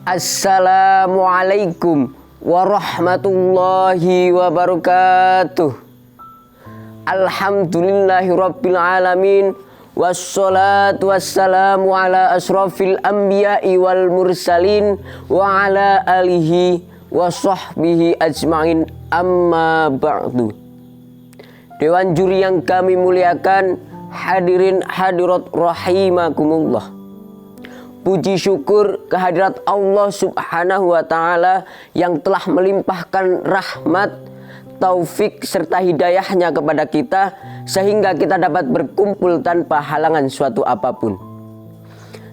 Assalamualaikum warahmatullahi wabarakatuh. Alhamdulillahirabbil alamin. Wassalatu wassalamu ala asrafil anbiya'i wal mursalin wa ala alihi wa sahbihi ajma'in, amma ba'du. Dewan juri yang kami muliakan, hadirin hadirat rahimakumullah. Puji syukur kehadirat Allah Subhanahu wa Ta'ala yang telah melimpahkan rahmat, taufik serta hidayahnya kepada kita sehingga kita dapat berkumpul tanpa halangan suatu apapun.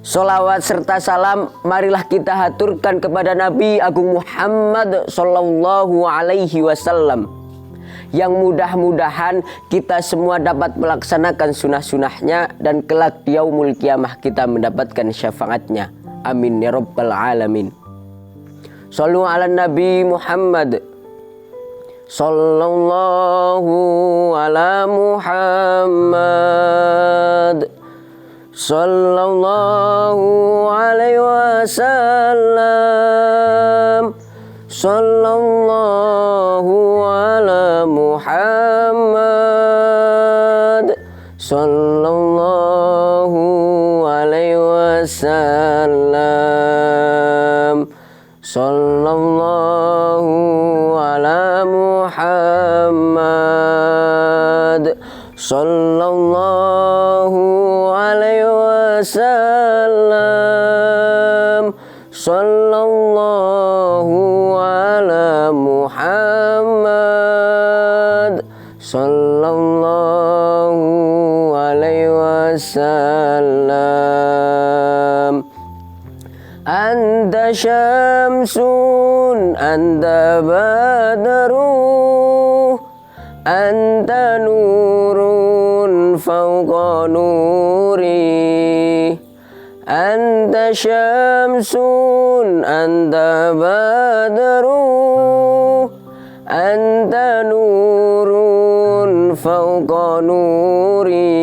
Sholawat serta salam marilah kita haturkan kepada Nabi Agung Muhammad Sallallahu Alaihi Wasallam, yang mudah-mudahan kita semua dapat melaksanakan sunnah-sunnahnya dan kelak di yaumul kiamah kita mendapatkan syafaatnya. Amin ya rabbal alamin. Shallu ala Nabi Muhammad Sallallahu ala Muhammad Sallallahu alaihi wasallam. Sallallahu ala Muhammad Sallallahu alaihi wasallam. Sallallahu ala Muhammad Sallallahu alaihi wasallam. Sallallahu ala Muhammad Sallallahu alaihi wasallam. Anta syamsun, anta badru, anta nurun fawqa nuri. Anta syamsun, anta badru, anta nurun fawqa nuri.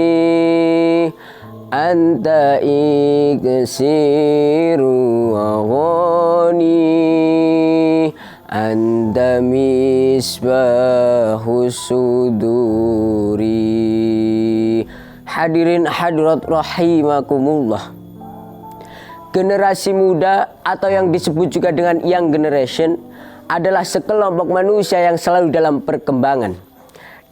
Anta iksiru wa ghani, anta misbahus suduri. Hadirin hadirat rahimakumullah. Generasi muda atau yang disebut juga dengan young generation adalah sekelompok manusia yang selalu dalam perkembangan.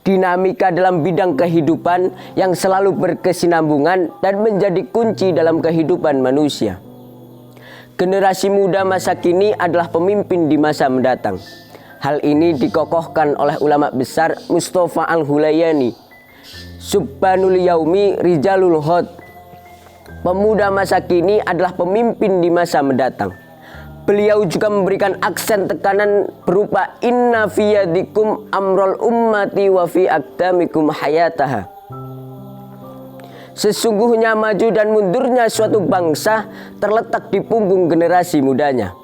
Dinamika dalam bidang kehidupan yang selalu berkesinambungan dan menjadi kunci dalam kehidupan manusia. Generasi muda masa kini adalah pemimpin di masa mendatang. Hal ini dikokohkan oleh ulama besar Mustafa Al-Hulayani. Subhanul yaumi rijalul hod. Pemuda masa kini adalah pemimpin di masa mendatang. Beliau juga memberikan aksen tekanan berupa inna fi yadikum amrul ummati wa fi aqdamikum hayataha. Sesungguhnya maju dan mundurnya suatu bangsa terletak di punggung generasi mudanya.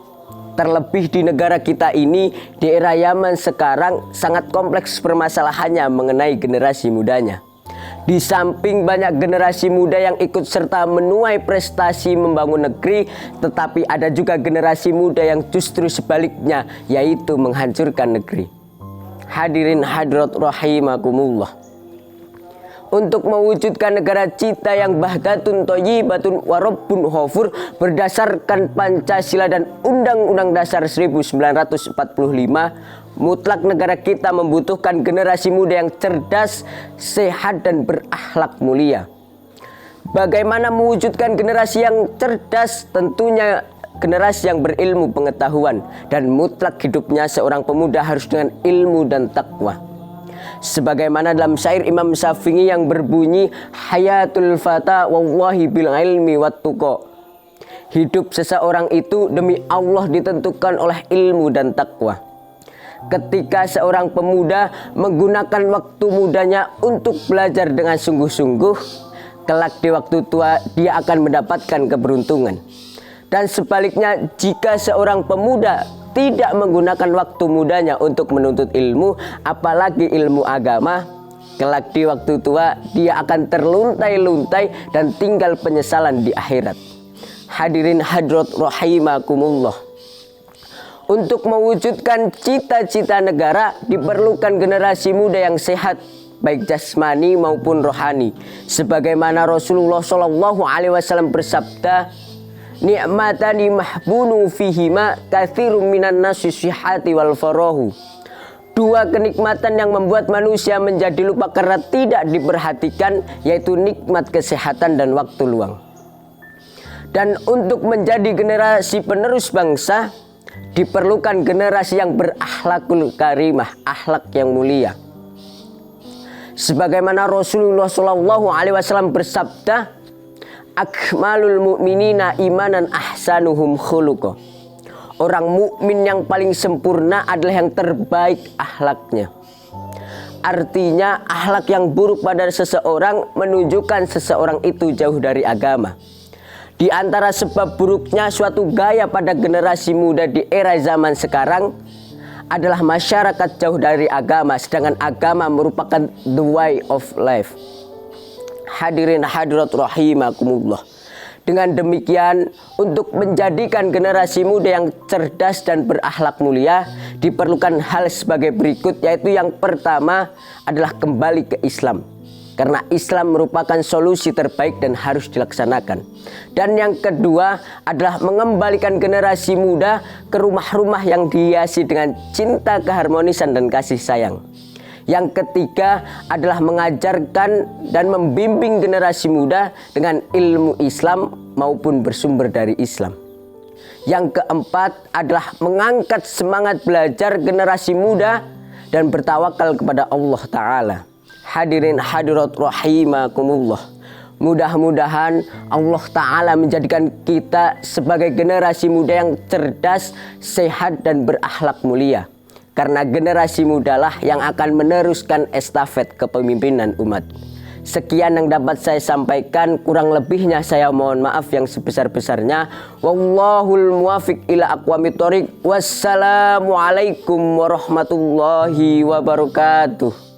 Terlebih di negara kita ini, di era Yaman sekarang sangat kompleks permasalahannya mengenai generasi mudanya. Di samping banyak generasi muda yang ikut serta menuai prestasi membangun negeri, tetapi ada juga generasi muda yang justru sebaliknya, yaitu menghancurkan negeri. Hadirin hadirat rahimakumullah. Untuk mewujudkan negara cita yang bahdatun thayyibatun warabbun ghafur berdasarkan Pancasila dan Undang-Undang Dasar 1945, mutlak negara kita membutuhkan generasi muda yang cerdas, sehat dan berakhlak mulia. Bagaimana mewujudkan generasi yang cerdas? Tentunya generasi yang berilmu pengetahuan, dan mutlak hidupnya seorang pemuda harus dengan ilmu dan takwa. Sebagaimana dalam syair Imam Syafi'i yang berbunyi hayatul fata wallahi bil ilmi wat tuqa. Hidup seseorang itu demi Allah ditentukan oleh ilmu dan takwa. Ketika seorang pemuda menggunakan waktu mudanya untuk belajar dengan sungguh-sungguh, kelak di waktu tua dia akan mendapatkan keberuntungan. Dan sebaliknya, jika seorang pemuda tidak menggunakan waktu mudanya untuk menuntut ilmu, apalagi ilmu agama, kelak di waktu tua dia akan terluntai-luntai dan tinggal penyesalan di akhirat. Hadirin hadirat rahimakumullah. Untuk mewujudkan cita-cita negara diperlukan generasi muda yang sehat, baik jasmani maupun rohani. Sebagaimana Rasulullah SAW bersabda, "Ni'matani mahbunu fihima katsirun minan nasi sihhati wal farahu." Dua kenikmatan yang membuat manusia menjadi lupa karena tidak diperhatikan, yaitu nikmat kesehatan dan waktu luang. Dan untuk menjadi generasi penerus bangsa, diperlukan generasi yang berakhlakul karimah, akhlak yang mulia. Sebagaimana Rasulullah SAW bersabda, "Akmalul mu'minina imanan ahsanuhum khuluqa." Orang mukmin yang paling sempurna adalah yang terbaik akhlaknya. Artinya akhlak yang buruk pada seseorang menunjukkan seseorang itu jauh dari agama. Di antara sebab buruknya suatu gaya pada generasi muda di era zaman sekarang adalah masyarakat jauh dari agama, sedangkan agama merupakan the way of life. Hadirin hadirat rahimakumullah. Dengan demikian, untuk menjadikan generasi muda yang cerdas dan berakhlak mulia, diperlukan hal sebagai berikut, yaitu yang pertama adalah kembali ke Islam. Karena Islam merupakan solusi terbaik dan harus dilaksanakan. Dan yang kedua adalah mengembalikan generasi muda ke rumah-rumah yang dihiasi dengan cinta, keharmonisan, dan kasih sayang. Yang ketiga adalah mengajarkan dan membimbing generasi muda dengan ilmu Islam maupun bersumber dari Islam. Yang keempat adalah mengangkat semangat belajar generasi muda dan bertawakal kepada Allah Ta'ala. Hadirin hadirat rahimakumullah. Mudah-mudahan Allah Ta'ala menjadikan kita sebagai generasi muda yang cerdas, sehat, dan berakhlak mulia. Karena generasi mudalah yang akan meneruskan estafet kepemimpinan umat. Sekian yang dapat saya sampaikan, kurang lebihnya saya mohon maaf yang sebesar-besarnya. Wallahul muwafiq ila aqwamit thoriq. Wassalamualaikum warahmatullahi wabarakatuh.